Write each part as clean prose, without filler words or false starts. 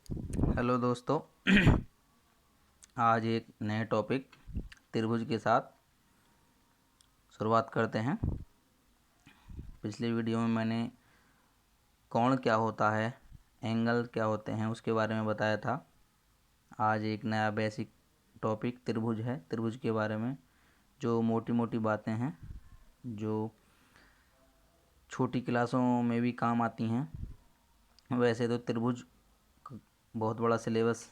Hello दोस्तों। आज एक नए टॉपिक त्रिभुज के साथ शुरुआत करते हैं। पिछले वीडियो में मैंने कोण क्या होता है, एंगल क्या होते हैं उसके बारे में बताया था। आज एक नया बेसिक टॉपिक त्रिभुज है, त्रिभुज के बारे में जो मोटी मोटी बातें हैं जो छोटी क्लासों में भी काम आती हैं। वैसे तो त्रिभुज बहुत बड़ा सिलेबस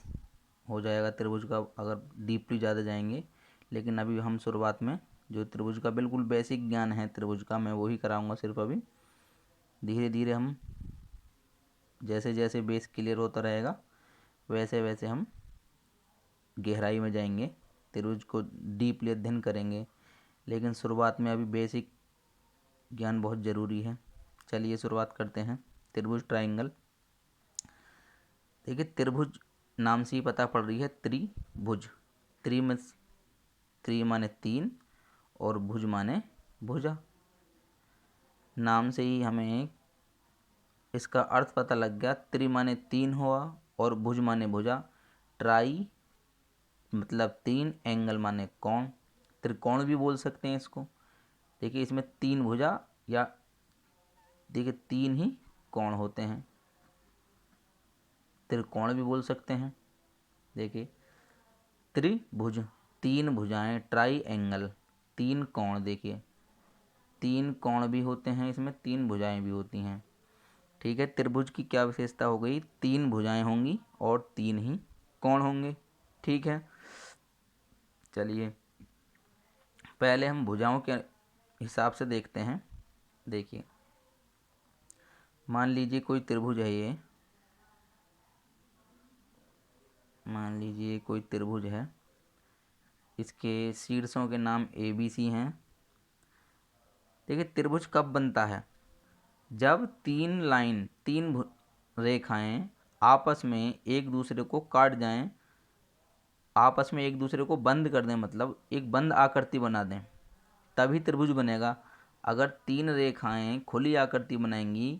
हो जाएगा त्रिभुज का अगर डीपली ज़्यादा जाएंगे, लेकिन अभी हम शुरुआत में जो त्रिभुज का बिल्कुल बेसिक ज्ञान है त्रिभुज का, मैं वही कराऊंगा सिर्फ। अभी धीरे धीरे हम जैसे जैसे बेस क्लियर होता रहेगा वैसे वैसे हम गहराई में जाएंगे, त्रिभुज को डीपली अध्ययन करेंगे। लेकिन शुरुआत में अभी बेसिक ज्ञान बहुत ज़रूरी है। चलिए शुरुआत करते हैं। त्रिभुज ट्राइंगल, देखिए त्रिभुज नाम से ही पता पड़ रही है त्रिभुज। त्रि माने तीन और भुज माने भुजा। नाम से ही हमें इसका अर्थ पता लग गया। त्रि माने तीन हुआ और भुज माने भुजा। ट्राई मतलब तीन, एंगल माने कोण, त्रिकोण भी बोल सकते हैं इसको। देखिए इसमें तीन भुजा या देखिए तीन ही कोण होते हैं, त्रिकोण भी बोल सकते हैं। देखिए त्रिभुज तीन भुजाएं, ट्राई एंगल तीन कोण। देखिए तीन कोण भी होते हैं इसमें, तीन भुजाएं भी होती हैं। ठीक है, त्रिभुज की क्या विशेषता हो गई, तीन भुजाएं होंगी और तीन ही कोण होंगे। ठीक है, चलिए पहले हम भुजाओं के हिसाब से देखते हैं। देखिए मान लीजिए कोई त्रिभुज है, ये मान लीजिए कोई त्रिभुज है, इसके शीर्षों के नाम ABC हैं। देखिए त्रिभुज कब बनता है, जब तीन रेखाएं आपस में एक दूसरे को काट जाएं, आपस में एक दूसरे को बंद कर दें, मतलब एक बंद आकृति बना दें, तभी त्रिभुज बनेगा। अगर तीन रेखाएं खुली आकृति बनाएंगी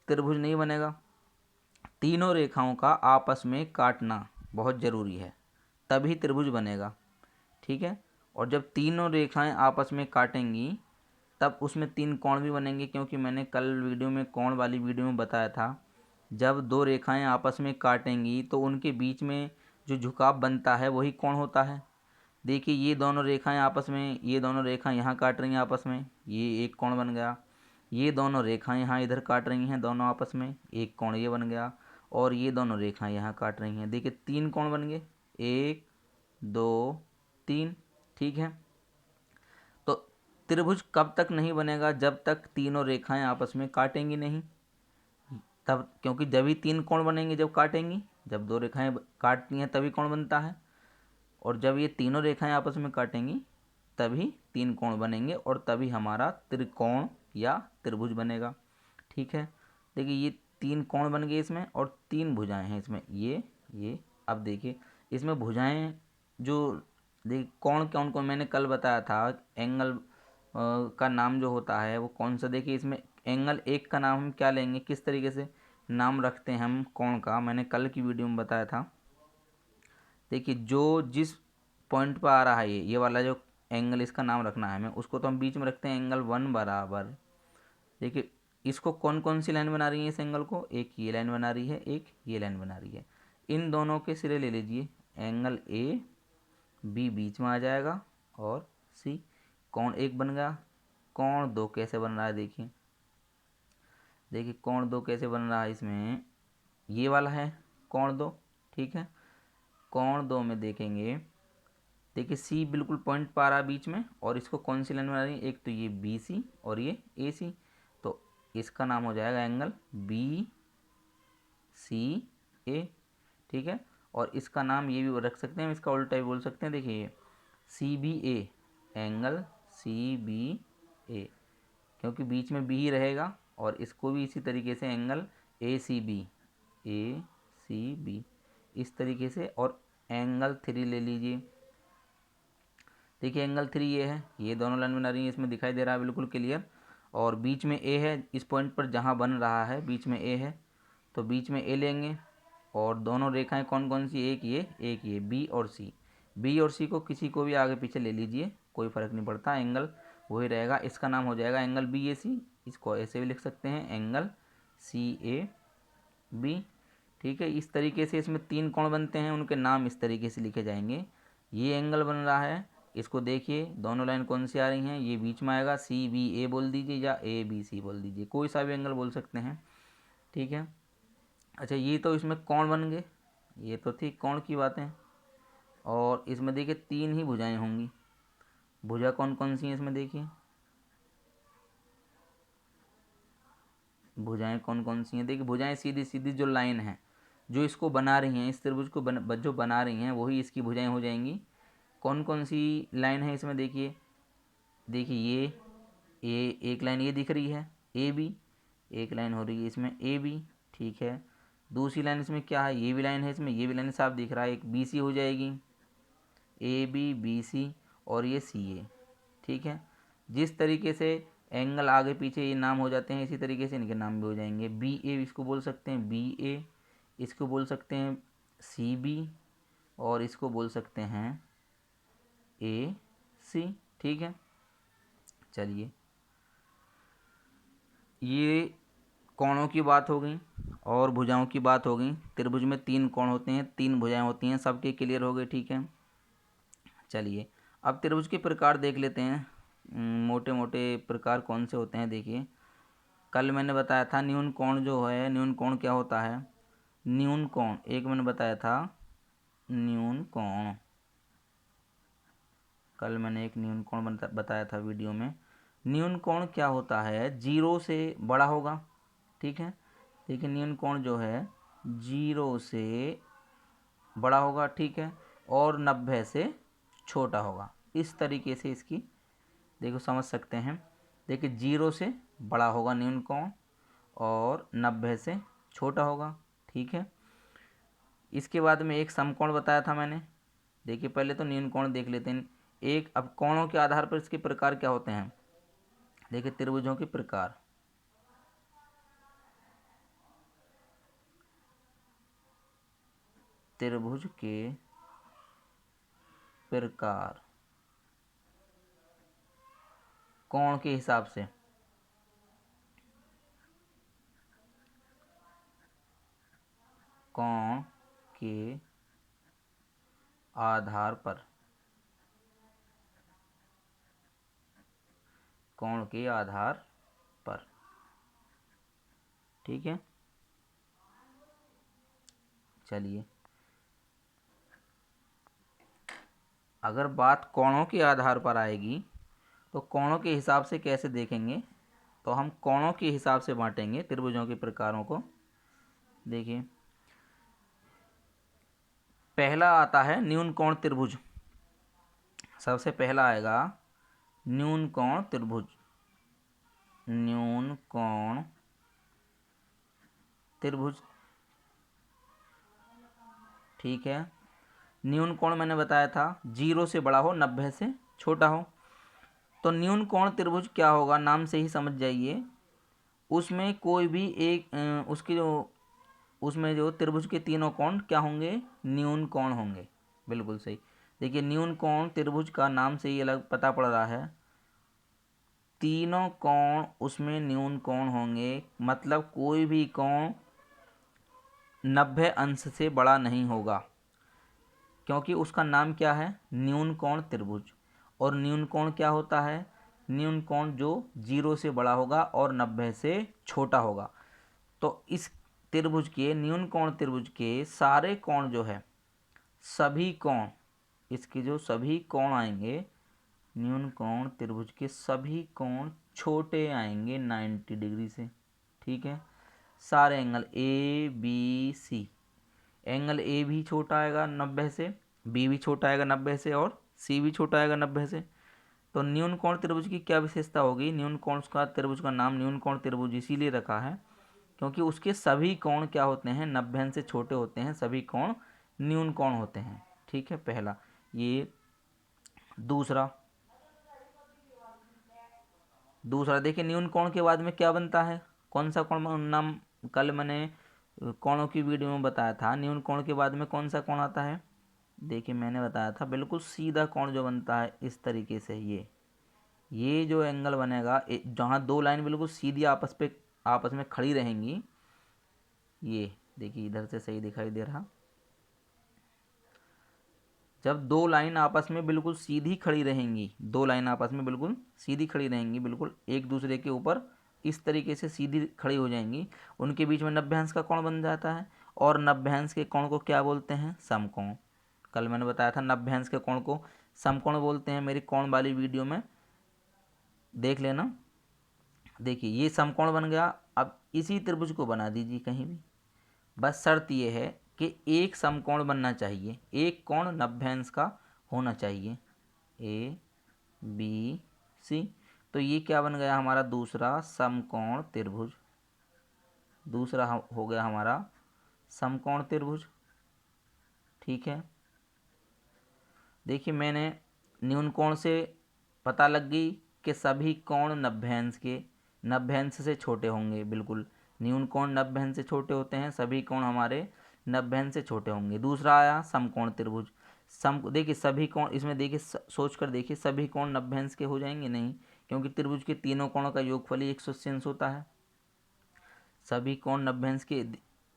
त्रिभुज नहीं बनेगा। तीनों रेखाओं का आपस में काटना बहुत ज़रूरी है, तभी त्रिभुज बनेगा। ठीक है, और जब तीनों रेखाएं आपस में काटेंगी तब उसमें तीन कोण भी बनेंगे, क्योंकि मैंने कल वीडियो में कोण वाली वीडियो में बताया था जब दो रेखाएं आपस में काटेंगी तो उनके बीच में जो झुकाव बनता है वही कोण होता है। देखिए ये दोनों रेखाएं आपस में, ये दोनों रेखाएं यहाँ काट रही हैं आपस में, ये एक कोण बन गया। ये दोनों रेखाएं यहाँ इधर काट रही हैं दोनों आपस में, एक कोण ये बन गया। और ये दोनों रेखाएं यहाँ काट रही हैं, देखिए तीन कोण बन गए, एक दो तीन। ठीक है, तो त्रिभुज कब तक नहीं बनेगा, जब तक तीनों रेखाएं आपस में काटेंगी नहीं। तब, क्योंकि जब ही तीन कोण बनेंगे जब काटेंगी, जब दो रेखाएं काटती हैं तभी कोण बनता है, और जब ये तीनों रेखाएं आपस में काटेंगी तभी तीन कोण बनेंगे और तभी हमारा त्रिकोण या त्रिभुज बनेगा। ठीक है, देखिए ये तीन कोण बन गए इसमें और तीन भुजाएं हैं इसमें, ये। अब देखिए इसमें भुजाएं जो, देखिए कोण कौन कौन मैंने कल बताया था, एंगल का नाम जो होता है वो कौन सा। देखिए इसमें एंगल एक का नाम हम क्या लेंगे, किस तरीके से नाम रखते हैं हम कोण का, मैंने कल की वीडियो में बताया था। देखिए जो जिस पॉइंट पर आ रहा है ये वाला जो एंगल, इसका नाम रखना है हमें, उसको तो हम बीच में रखते हैं एंगल 1 बराबर। देखिए इसको कौन कौन सी लाइन बना रही है, इस एंगल को एक ये लाइन बना रही है, एक ये लाइन बना रही है। इन दोनों के सिरे ले लीजिए, एंगल AB बीच में आ जाएगा और C, कोण एक बन गया। कोण दो कैसे बन रहा है, देखिए देखिए कोण दो कैसे बन रहा है, इसमें ये वाला है कोण दो। ठीक है, कोण दो में देखेंगे, देखिए C बिल्कुल पॉइंट पा रहा है बीच में, और इसको कौन सी लाइन बना रही है, एक तो ये BC और ये AC, तो इसका नाम हो जाएगा एंगल BCA। ठीक है, और इसका नाम ये भी रख सकते हैं, इसका उल्टा भी बोल सकते हैं। देखिए ये CBA, एंगल CBA, क्योंकि बीच में B ही रहेगा, और इसको भी इसी तरीके से एंगल ACB, इस तरीके से। और एंगल 3 ले लीजिए, देखिए एंगल 3 ये है, ये दोनों लाइन बना रही है, इसमें दिखाई दे रहा है बिल्कुल क्लियर। और बीच में A है, इस पॉइंट पर जहाँ बन रहा है बीच में A है, तो बीच में A लेंगे और दोनों रेखाएं कौन कौन सी, एक ये बी और सी। बी और सी को किसी को भी आगे पीछे ले लीजिए, कोई फ़र्क नहीं पड़ता, एंगल वही रहेगा। इसका नाम हो जाएगा एंगल बी ए सी। इसको ऐसे भी लिख सकते हैं, एंगल सी ए बी। ठीक है, इस तरीके से इसमें 3 कोण बनते हैं, उनके नाम इस तरीके से लिखे जाएंगे। ये एंगल बन रहा है, इसको देखिए दोनों लाइन कौन सी आ रही हैं, ये बीच में आएगा, सी बी ए बोल दीजिए या ए बी सी बोल दीजिए, कोई सा भी एंगल बोल सकते हैं। ठीक है, अच्छा ये तो इसमें कोण बन गए, ये तो थी कोण की बातें। और इसमें देखिए 3 ही भुजाएं होंगी। भुजा कौन कौन सी हैं इसमें देखिए, भुजाएं कौन कौन सी हैं, देखिए भुजाएं सीधी सीधी जो लाइन है जो इसको बना रही हैं, इस त्रिभुज को जो बना रही हैं वही इसकी भुजाएं हो जाएंगी। कौन कौन सी लाइन है इसमें देखिए, ये एक लाइन ये दिख रही है ए बी, एक लाइन हो रही है इसमें ए बी। ठीक है, दूसरी लाइन इसमें क्या है, ये भी लाइन है इसमें, ये भी लाइन साफ दिख रहा है, एक बी सी हो जाएगी, ए बी बी सी और ये सी ए। ठीक है, जिस तरीके से एंगल आगे पीछे ये नाम हो जाते हैं, इसी तरीके से इनके नाम भी हो जाएंगे। बी ए इसको बोल सकते हैं बी ए, इसको बोल सकते हैं सी बी और इसको बोल सकते हैं ए सी। ठीक है, चलिए ये कोणों की बात हो गई और भुजाओं की बात हो गई। त्रिभुज में 3 कोण होते हैं, 3 भुजाएं होती हैं, सबके क्लियर हो गए। ठीक है, चलिए अब त्रिभुज के प्रकार देख लेते हैं, मोटे मोटे प्रकार कौन से होते हैं। देखिए कल मैंने बताया था न्यून कोण जो है, न्यून कोण क्या होता है, न्यून कोण एक मैंने बताया था, न्यून कोण कल मैंने एक न्यून कोण बताया था वीडियो में। न्यून कोण क्या होता है, 0 से बड़ा होगा। ठीक है, देखिए न्यून कोण जो है 0 से बड़ा होगा। ठीक है, और 90 से छोटा होगा। इस तरीके से इसकी देखो समझ सकते हैं। देखिए 0 से बड़ा होगा न्यून कोण और 90 से छोटा होगा। ठीक है, इसके बाद में एक समकोण बताया था मैंने। देखिए पहले तो न्यून कोण देख लेते हैं एक। अब कोणों के आधार पर इसके प्रकार क्या होते हैं, देखिए त्रिभुजों के प्रकार, त्रिभुज के प्रकार कोण के हिसाब से, कोण के आधार पर, कोण के आधार पर। ठीक है, चलिए अगर बात कोणों के आधार पर आएगी तो कोणों के हिसाब से कैसे देखेंगे, तो हम कोणों के हिसाब से बांटेंगे त्रिभुजों के प्रकारों को। देखिए पहला आता है न्यून कोण त्रिभुज, सबसे पहला आएगा न्यून कोण त्रिभुज, न्यून कोण त्रिभुज। ठीक है, न्यून कोण मैंने बताया था 0 से बड़ा हो 90 से छोटा हो। तो न्यून कोण त्रिभुज क्या होगा, नाम से ही समझ जाइए, उसमें कोई भी एक उसकी जो उसमें जो त्रिभुज के तीनों कोण क्या होंगे, न्यून कोण होंगे। बिल्कुल सही, देखिए न्यून कोण त्रिभुज का नाम से ही अलग पता पड़ रहा है, तीनों कोण उसमें न्यून कोण होंगे, मतलब कोई भी कोण 90 अंश से बड़ा नहीं होगा, क्योंकि उसका नाम क्या है, न्यून कोण त्रिभुज। और न्यून कोण क्या होता है, न्यून कोण जो 0 से बड़ा होगा और 90 से छोटा होगा। तो इस त्रिभुज के, न्यून कोण त्रिभुज के सारे कोण जो है, सभी कोण, इसके जो सभी कोण आएंगे, न्यून कोण त्रिभुज के सभी कोण छोटे आएंगे 90 डिग्री से। ठीक है, सारे angle A B C, angle A भी छोटा आएगा 90 से, बी भी छोटा आएगा 90 से और सी भी छोटा आएगा 90 से। तो न्यून कोण त्रिभुज की क्या विशेषता होगी, न्यून कोण का त्रिभुज का नाम न्यून कोण त्रिभुज इसीलिए रखा है क्योंकि उसके सभी कोण क्या होते हैं, 90 अंश से छोटे होते हैं, सभी कोण न्यून कोण होते हैं। ठीक है, पहला ये। दूसरा देखिए न्यून कोण के बाद में क्या बनता है, कौन सा कोण नाम कल मैंने कोणों की वीडियो में बताया था, न्यून कोण के बाद में कौन सा कोण आता है? देखिए मैंने बताया था बिल्कुल सीधा कोण जो बनता है इस तरीके से, ये जो एंगल बनेगा जहाँ दो लाइन बिल्कुल सीधी आपस में खड़ी रहेंगी, ये देखिए इधर से सही दिखाई दे रहा, जब दो लाइन आपस में बिल्कुल सीधी खड़ी रहेंगी, दो लाइन आपस में बिल्कुल सीधी खड़ी रहेंगी, बिल्कुल एक दूसरे के ऊपर इस तरीके से सीधी खड़ी हो जाएंगी, उनके बीच में नभ्यांश का कोण बन जाता है। और नभ्यांश के कोण को क्या बोलते हैं? समकोण। कल मैंने बताया था नभ्यांश के कोण को समकोण बोलते हैं, मेरी कोण वाली वीडियो में देख लेना। देखिए ये समकोण बन गया। अब इसी त्रिभुज को बना दीजिए कहीं भी, बस शर्त यह है कि एक समकोण बनना चाहिए, एक कोण नभ्यांश का होना चाहिए, ए बी सी। तो ये क्या बन गया हमारा? दूसरा समकोण त्रिभुज, दूसरा हो गया हमारा समकोण त्रिभुज। ठीक है, देखिए मैंने न्यून कोण से पता लग गई कि सभी कोण नभ्यांश से छोटे होंगे, बिल्कुल न्यून कोण नभ्यांश से छोटे होते हैं, सभी कोण हमारे नभ्यांश से छोटे होंगे। दूसरा आया समकोण त्रिभुज। देखिए सभी कोण इसमें देखिए सोच कर देखिए, सभी कोण नभ्यांश के हो जाएंगे? नहीं, क्योंकि त्रिभुज के तीनों कोणों का योगफल ही 180 अंश होता है, सभी कोण नभ्यांश के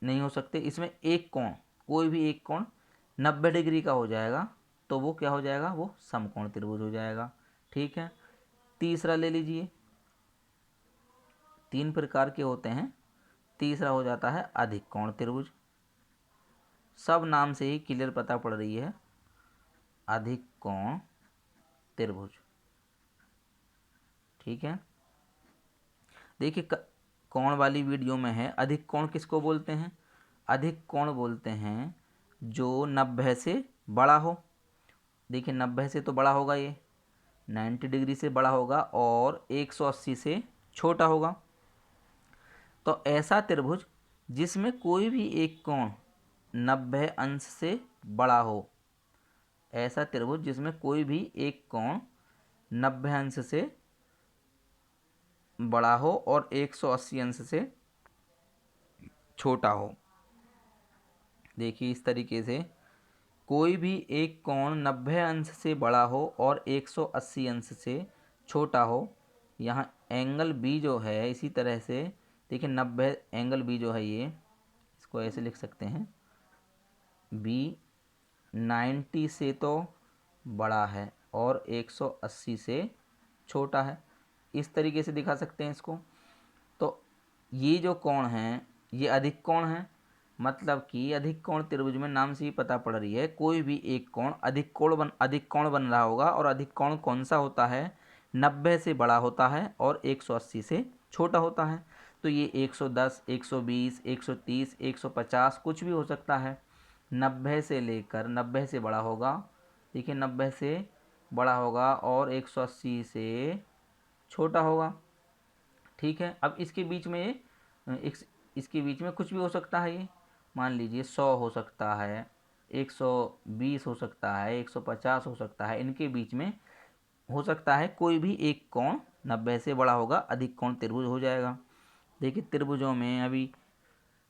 नहीं हो सकते। इसमें एक कोण, कोई भी एक कोण 90 डिग्री का हो जाएगा, तो वो क्या हो जाएगा? वो समकोण त्रिभुज हो जाएगा। ठीक है, तीसरा ले लीजिए, तीन प्रकार के होते हैं, तीसरा हो जाता है अधिक कोण त्रिभुज। सब नाम से ही क्लियर पता पड़ रही है, अधिक कोण त्रिभुज। ठीक है, देखिए कोण वाली वीडियो में है, अधिक कोण किसको बोलते हैं? अधिक कोण बोलते हैं जो 90 से बड़ा हो। देखिए 90 से तो बड़ा होगा, ये 90 डिग्री से बड़ा होगा और 180 से छोटा होगा। तो ऐसा त्रिभुज जिसमें कोई भी एक कोण 90 अंश से बड़ा हो, ऐसा त्रिभुज जिसमें कोई भी एक कोण 90 अंश से बड़ा हो और 180 अंश से छोटा हो। देखिए इस तरीके से कोई भी एक कोण 90 अंश से बड़ा हो और 180 अंश से छोटा हो। यहाँ एंगल बी जो है इसी तरह से देखिए 90 एंगल बी जो है, ये इसको ऐसे लिख सकते हैं, बी 90 से तो बड़ा है और 180 से छोटा है, इस तरीके से दिखा सकते हैं इसको। तो ये जो कोण है ये अधिक कोण है, मतलब कि अधिक कोण त्रिभुज में नाम से ही पता पड़ रही है, कोई भी एक कोण अधिक कोण बन रहा होगा। और अधिक कोण कौन सा होता है? 90 से बड़ा होता है और 180 से छोटा होता है। तो ये 110, 120, 130, 150 कुछ भी हो सकता है। 90 से लेकर 90 से बड़ा होगा, देखिए 90 से बड़ा होगा और 180 से छोटा होगा। ठीक है, अब इसके बीच में इसके बीच में कुछ भी हो सकता है, ये मान लीजिए 100 हो सकता है, 120 हो सकता है, 150 हो सकता है, इनके बीच में हो सकता है कोई भी एक कोण 90 से बड़ा होगा, अधिक कोण त्रिभुज हो जाएगा। देखिए त्रिभुजों में अभी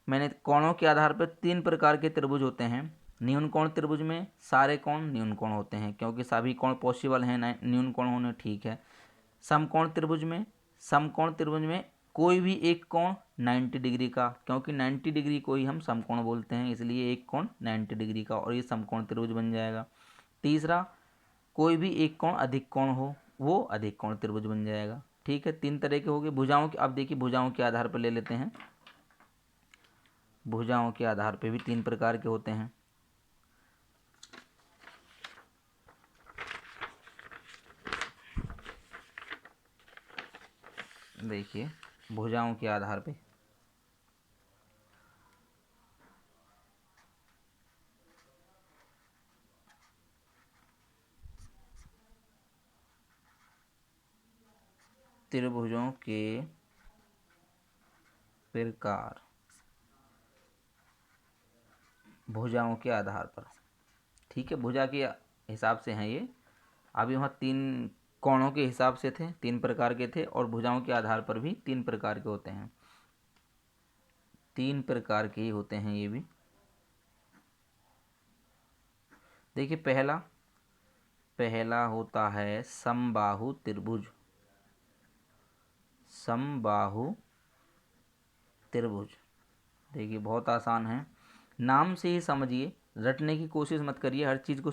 मैंने कोणों के आधार पर तीन प्रकार के त्रिभुज होते हैं। न्यून कोण त्रिभुज में सारे कोण न्यून कोण होते हैं, क्योंकि सभी कोण पॉसिबल हैं न्यून कोण होने। ठीक है, समकोण त्रिभुज में कोई भी एक कोण 90 डिग्री का, क्योंकि 90 डिग्री को ही हम समकोण बोलते हैं, इसलिए एक कोण 90 डिग्री का और ये समकोण त्रिभुज बन जाएगा। तीसरा, कोई भी एक कोण अधिक कोण हो, वो अधिक कोण त्रिभुज बन जाएगा। ठीक है, तीन तरह के हो गए। भुजाओं के, अब देखिए भुजाओं के आधार पर ले लेते हैं, भुजाओं के आधार पर भी तीन प्रकार के होते हैं। देखिए भुजाओं के आधार पे त्रिभुजों के प्रकार भुजाओं के आधार पर। ठीक है, भुजा के हिसाब से हैं ये। अभी वहाँ तीन कोणों के हिसाब से थे, तीन प्रकार के थे, और भुजाओं के आधार पर भी तीन प्रकार के होते हैं। तीन प्रकार के ही होते हैं ये भी। देखिए पहला होता है समबाहु त्रिभुज। समबाहु त्रिभुज, देखिए बहुत आसान है, नाम से ही समझिए, रटने की कोशिश मत करिए, हर चीज़ को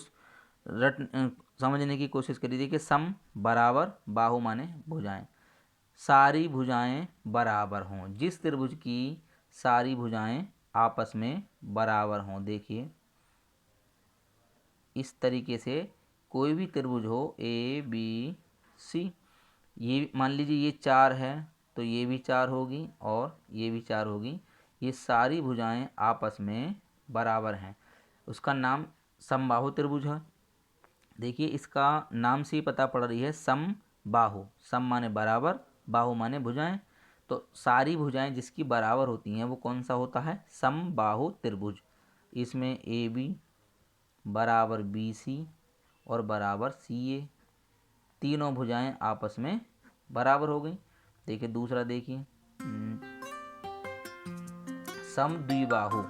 समझने की कोशिश करिए। देखिए सम बराबर, बाहु माने भुजाएं, सारी भुजाएं बराबर हों, जिस त्रिभुज की सारी भुजाएं आपस में बराबर हों। देखिए इस तरीके से कोई भी त्रिभुज हो ए बी सी, ये मान लीजिए ये 4 है तो ये भी 4 होगी और ये भी 4 होगी, ये सारी भुजाएं आपस में बराबर हैं, उसका नाम समबाहु त्रिभुज है। देखिए इसका नाम से ही पता पड़ रही है समबाहु, सम माने बराबर, बाहु माने भुजाएं, तो सारी भुजाएं जिसकी बराबर होती हैं वो कौन सा होता है, समबाहु त्रिभुज। इसमें ए बी बराबर बी सी और बराबर सी ए, तीनों भुजाएं आपस में बराबर हो गई। देखिए दूसरा देखिए, समद्विबाहु,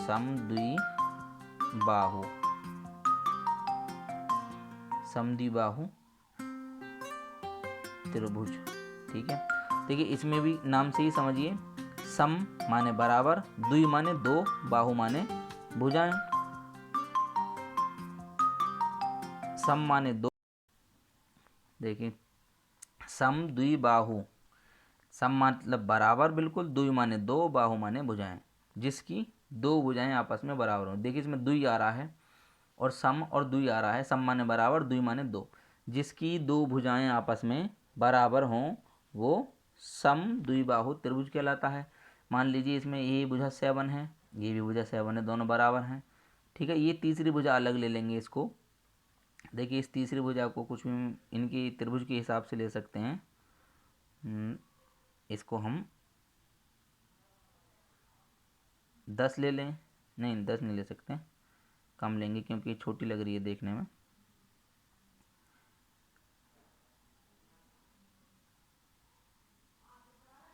समद्विबाहु, समद्विबाहु त्रिभुज, ठीक है। देखिए इसमें भी नाम से ही समझिए, सम माने बराबर, द्वि माने दो, बाहु माने भुजाएं, सम माने दो, देखिए सम द्विबाहु, सम मतलब बराबर बिल्कुल, द्वि माने दो, बाहु माने भुजाएं, जिसकी दो भुजाएं आपस में बराबर हों। देखिए इसमें द्वि आ रहा है और सम और द्वि आ रहा है, सम माने बराबर, द्वि माने दो, जिसकी दो भुजाएं आपस में बराबर हों वो सम द्विबाहु त्रिभुज कहलाता है। मान लीजिए इसमें ये भुजा 7 है, ये भी भुजा 7 है, दोनों बराबर हैं, ठीक है। ये तीसरी भुजा अलग ले लेंगे इसको। देखिए इस तीसरी भुजा को कुछ भी इनकी त्रिभुज के हिसाब से ले सकते हैं। इसको हम 10 ले लें, नहीं 10 नहीं ले सकते, कम लेंगे क्योंकि ये छोटी लग रही है देखने में।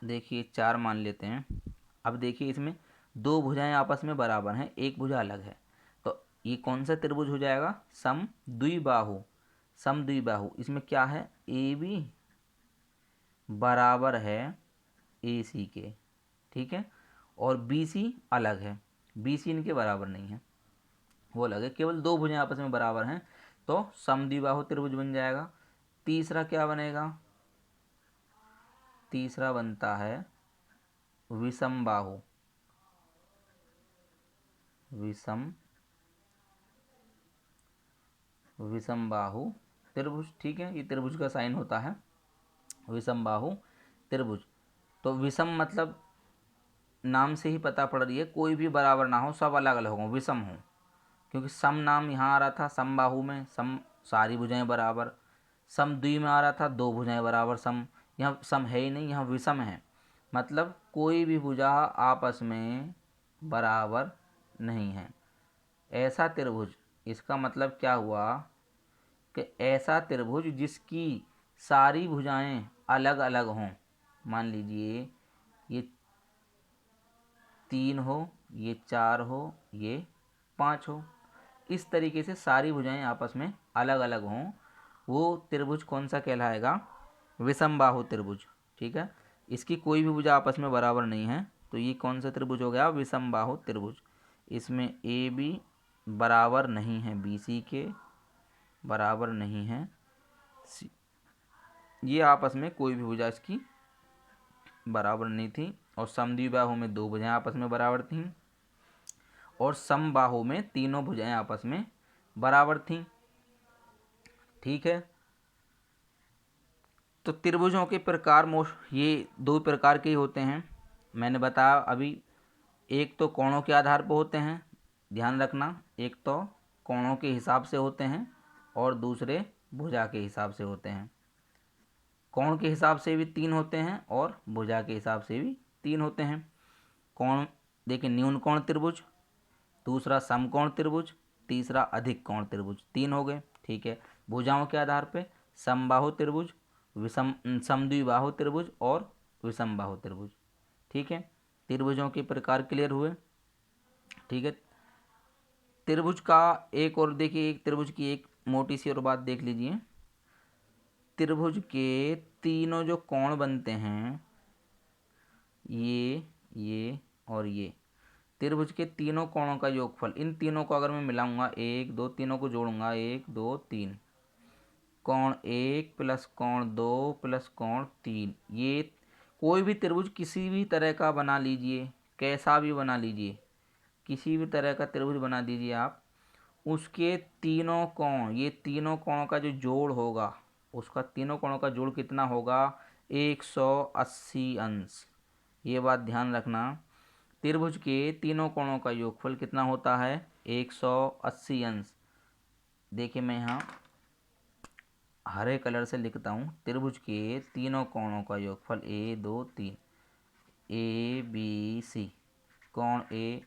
देखिए 4 मान लेते हैं। अब देखिए इसमें दो भुजाएं आपस में बराबर हैं, एक भुजा अलग है, तो ये कौन सा त्रिभुज हो जाएगा, समद्विबाहु। समद्विबाहु इसमें क्या है, ए बी बराबर है ए सी के, ठीक है, और बी सी अलग है, बी सी इनके बराबर नहीं है, वो अलग है, केवल दो भुजाएं आपस में बराबर हैं, तो समद्विबाहु त्रिभुज बन जाएगा। तीसरा क्या बनेगा, तीसरा बनता है विषमबाहु, विषमबाहु त्रिभुज, ठीक है, ये त्रिभुज का साइन होता है विषमबाहु त्रिभुज। तो विषम मतलब नाम से ही पता पड़ रही है, कोई भी बराबर ना हो, सब अलग अलग हों, विषम हो, क्योंकि सम नाम यहाँ आ रहा था समबाहु में, सम सारी भुजाएं बराबर, समद्वि में आ रहा था दो भुजाएं बराबर, सम यहाँ सम है ही नहीं, यहाँ विषम है, मतलब कोई भी भुजा आपस में बराबर नहीं है। ऐसा त्रिभुज, इसका मतलब क्या हुआ कि ऐसा त्रिभुज जिसकी सारी भुजाएं अलग अलग हों, मान लीजिए ये 3 हो, ये 4 हो, ये 5 हो, इस तरीके से सारी भुजाएं आपस में अलग अलग हों, वो त्रिभुज कौन सा कहलाएगा, विषमबाहु त्रिभुज, ठीक है। इसकी कोई भी भुजा आपस में बराबर नहीं है, तो ये कौन सा त्रिभुज हो गया, विषमबाहु त्रिभुज। इसमें ए बी बराबर नहीं है बी सी के, बराबर नहीं है ये आपस में कोई भी भुजा इसकी बराबर नहीं थी, और समद्विबाहु में दो भुजाएं आपस में बराबर थीं, और समबाहु में तीनों भुजाएं आपस में बराबर थीं, ठीक है। तो त्रिभुजों के प्रकार ये दो प्रकार के ही होते हैं, मैंने बताया अभी। एक तो कोणों के आधार पर होते हैं, ध्यान रखना, एक तो कोणों के हिसाब से होते हैं और दूसरे भुजा के हिसाब से होते हैं। कोण के हिसाब से भी 3 होते हैं और भुजा के हिसाब से भी 3 होते हैं। कोण देखिए, न्यून कोण त्रिभुज, दूसरा समकोण त्रिभुज, तीसरा अधिक कोण त्रिभुज, 3 हो गए, ठीक है। भुजाओं के आधार पे समबाहु त्रिभुज, समद्विबाहु त्रिभुज और विषमबाहु त्रिभुज। ठीक है, त्रिभुजों के प्रकार क्लियर हुए। ठीक है, त्रिभुज का एक और देखिए, एक त्रिभुज की एक मोटी सी और बात देख लीजिए। त्रिभुज के तीनों जो कोण बनते हैं, ये और ये, त्रिभुज के तीनों कोणों का योगफल, इन तीनों को अगर मैं मिलाऊंगा, एक दो, तीनों को जोड़ूंगा, एक दो तीन, कोण एक प्लस कोण दो प्लस कोण तीन, ये कोई भी त्रिभुज किसी भी तरह का बना लीजिए, कैसा भी बना लीजिए, किसी भी तरह का त्रिभुज बना दीजिए आप, उसके तीनों कोण, ये तीनों कोणों का जो जोड़ होगा, उसका तीनों कोणों का जोड़ कितना होगा, 180 अंश। ये बात ध्यान रखना, त्रिभुज के तीनों कोणों का योगफल कितना होता है, 180 अंश। देखिए मैं यहाँ हरे कलर से लिखता हूँ, त्रिभुज के तीनों कोणों का योगफल ए दो तीन, ए बी सी, कोण ए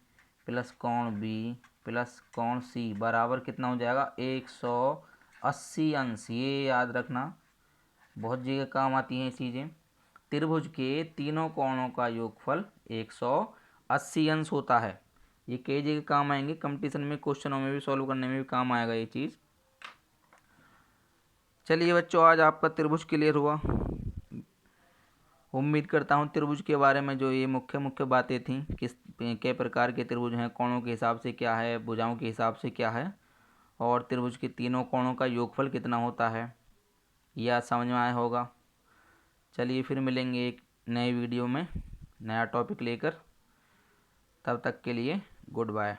प्लस कोण बी प्लस कोण सी बराबर कितना हो जाएगा, 180 अंश। ये याद रखना, बहुत जगह काम आती हैं चीज़ें। त्रिभुज के तीनों कोणों का योगफल 180 अंश होता है। ये कई जगह काम आएंगे, कंपटीशन में, क्वेश्चनों में भी सॉल्व करने में भी काम आएगा ये चीज़। चलिए बच्चों, आज आपका त्रिभुज क्लियर हुआ। उम्मीद करता हूँ त्रिभुज के बारे में जो ये मुख्य मुख्य बातें थीं, किस के प्रकार के त्रिभुज हैं, कोणों के हिसाब से क्या है, भुजाओं के हिसाब से क्या है, और त्रिभुज के तीनों कोणों का योगफल कितना होता है, यह समझ में आया होगा। चलिए फिर मिलेंगे एक नए वीडियो में नया टॉपिक लेकर, तब तक के लिए गुड बाय।